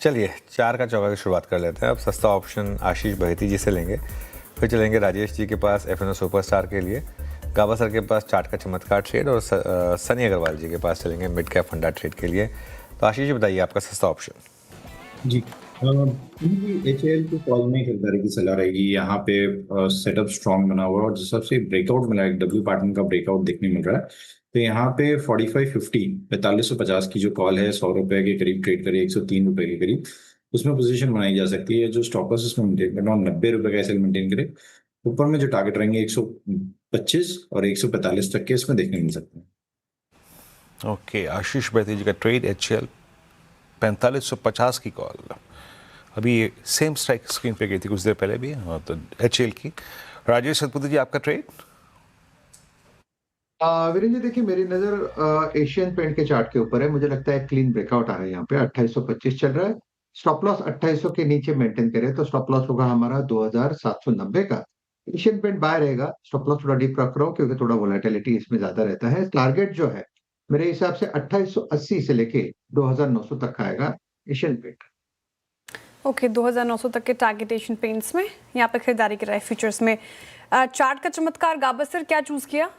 चलिए 4 का चौका की शुरुआत कर लेते हैं। अब सस्ता ऑप्शन आशीष बहेती जी से लेंगे, फिर चलेंगे राजेश जी के पास एफएनओ सुपरस्टार के लिए, गाबा सर के पास चार्ट का चमत्कार ट्रेड और सनी अग्रवाल जी के पास चलेंगे मिड कैप फंडा ट्रेड के लिए। तो आशीष जी बताइए आपका सस्ता ऑप्शन। जी एचएएल की कॉल में खरीदारी की सलाह रहेगी। यहाँ पे सेटअप स्ट्रांग बना हुआ है और जिस हिसाब से ब्रेकआउट मिला है, डब्ल्यू पैटर्न का ब्रेकआउट देखने मिल रहा है, तो यहाँ पे 4550 4550 की जो कॉल है, 100 रुपए के करीब ट्रेड करिए, 103 रुपए के करीब उसमें पोजीशन बनाई जा सकती है। जो स्टॉप लॉस इसमें मेंटेन करना और 90 रुपए का ऐसे मेंटेन करे। ऊपर में जो टारगेट रहेंगे 125 और 145 तक के इसमें देखने मिल सकते हैं। ओके, आशीष बहेती जी का ट्रेड एचएल 4550 की कॉल, अभी सेम स्ट्राइक स्क्रीन पे गई थी कुछ देर पहले भी। हाँ, तो एचएल की। राजेश सतपथी जी आपका ट्रेड। वीरेंद्र जी देखिए, मेरी नजर एशियन पेंट के चार्ट के ऊपर है। मुझे लगता है क्लीन ब्रेकआउट आ रहा है। यहाँ पे 2825 चल रहा है। स्टॉप लॉस 2800 के नीचे मेंटेन करे तो स्टॉप लॉस होगा हमारा 2790 का। एशियन पेंट बाय रहेगा। स्टॉप लॉस थोड़ा डीप रख रहा हूँ क्योंकि थोड़ा वोलेटिलिटी इसमें ज्यादा रहता है। टारगेट जो है मेरे हिसाब से 2880 से लेके 2900 तक का आएगा एशियन पेंट। ओके, 2900 तक के टारगेट एशियन पेंट्स में यहाँ पे खरीदारी कराए फ्यूचर्स में। चार्ट का चमत्कार गाबसर क्या चूज किया?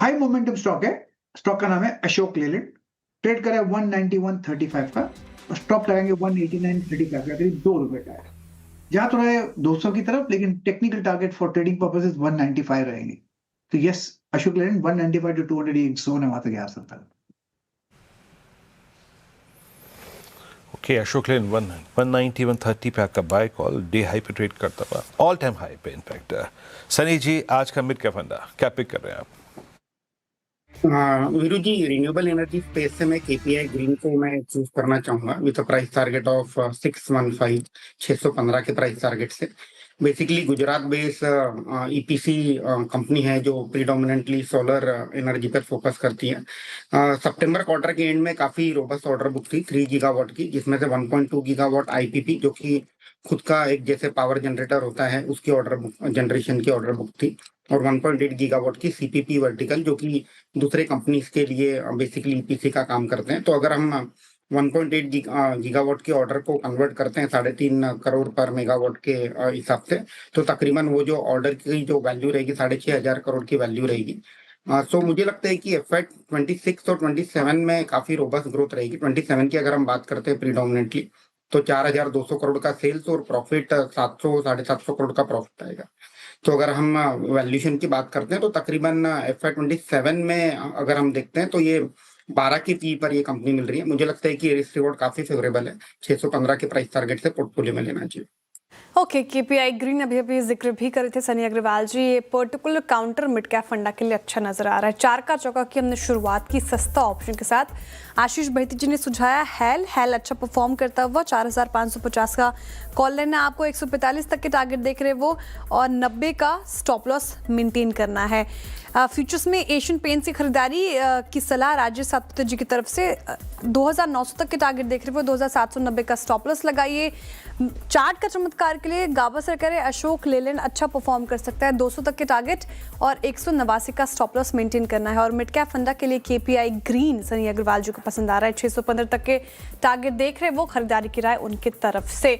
हाई मोमेंटम स्टॉक है। स्टॉक का नाम है अशोक लेलैंड। ट्रेड करा 191.35 का और स्टॉप लगाएंगे 189.35 का, करीब 2 रुपए का है। जहां थोड़ा है 200 की तरफ, लेकिन technical target for trading purposes 195 रहेंगे। तो यस, अशोक लेलैंड 195 टू 200 ये जोन है, वहां तक जा सकता है। ओके, अशोक लेन 190 130 पे आपका बाय कॉल, डे हाई पे ट्रेड करता हुआ, ऑल टाइम हाई पे इनफैक्ट। सनी जी आज का मिड कैप फंडा क्या पिक कर रहे हैं आप? वीरू जी, रिन्यूएबल एनर्जी स्पेस से मैं केपीआई ग्रीन को मैं चूज करना चाहूंगा विद प्राइस टारगेट ऑफ 615 615 के प्राइस टारगेट से। Basically Gujarat based EPC company है जो प्रीडोमिनेंटली सोलर एनर्जी पर फोकस करती है। सितंबर क्वार्टर के एंड में काफी रोबस्ट ऑर्डर बुक थी 3 गीगावाट की, जिसमें से 1.2 गीगावाट आईपीपी जो कि खुद का एक जैसे पावर जनरेटर होता है उसकी ऑर्डर बुक, जनरेशन की ऑर्डर बुक थी, और 1.8 गीगावाट की सीपीपी वर्टिकल जो कि दूसरे कंपनीज के लिए बेसिकली ईपीसी का काम करते हैं। तो अगर हम 1.8 गीगावाट के ऑर्डर को कन्वर्ट करते हैं 3.5 करोड़ पर मेगावाट के हिसाब से, तो तकरीबन वो जो ऑर्डर की जो वैल्यू रहेगी 6,500 करोड़ की वैल्यू रहेगी। सो मुझे लगता है कि एफएट 26 और 27 में काफी रोबस्ट ग्रोथ रहेगी। 27 की अगर हम बात करते हैं प्रीडोमिनेंटली, तो 4,200 करोड़ का सेल्स और प्रॉफिट 700 750 करोड़ का प्रॉफिट आएगा। तो अगर हम वैल्यूएशन की बात करते हैं तो तकरीबन एफआई 27 में अगर हम देखते हैं तो ये 12 की पी पर ये कंपनी मिल रही है। मुझे लगता है कि रिस्क रिवॉर्ड काफी फेवरेबल है। 615 के प्राइस टारगेट से पोर्टफोलियो में लेना चाहिए। ओके, केपीआई ग्रीन अभी जिक्र भी करे थे सनी अग्रवाल जी। ये पर्टिकुलर काउंटर मिड कैप फंडा के लिए अच्छा नजर आ रहा है। 4 का चौका की हमने शुरुआत की सस्ता ऑप्शन के साथ। आशीष बहेती जी ने सुझाया हेल अच्छा परफॉर्म करता हुआ 4,550 का कॉल लेना, आपको 145 तक के टारगेट देख रहे वो, और 90 का स्टॉप लॉस मेंटेन करना है। फ्यूचर्स में एशियन पेंट्स की खरीदारी की सलाह राजेश सतपथी जी की तरफ से। 2,900 तक के टारगेट देख रहे हो, 2,790 का स्टॉप लॉस लगाइए। चार्ट का चमत्कार के लिए गाबा सर कह रहे अशोक लेलैंड अच्छा परफॉर्म कर सकता है, 200 तक के टारगेट और 189 का स्टॉप लॉस मेंटेन करना है। और मिड कैप फंडा के लिए केपीआई ग्रीन सनी अग्रवाल जी को पसंद आ रहा है, 615 तक के टारगेट देख रहे वो, खरीदारी की राय उनकी तरफ से।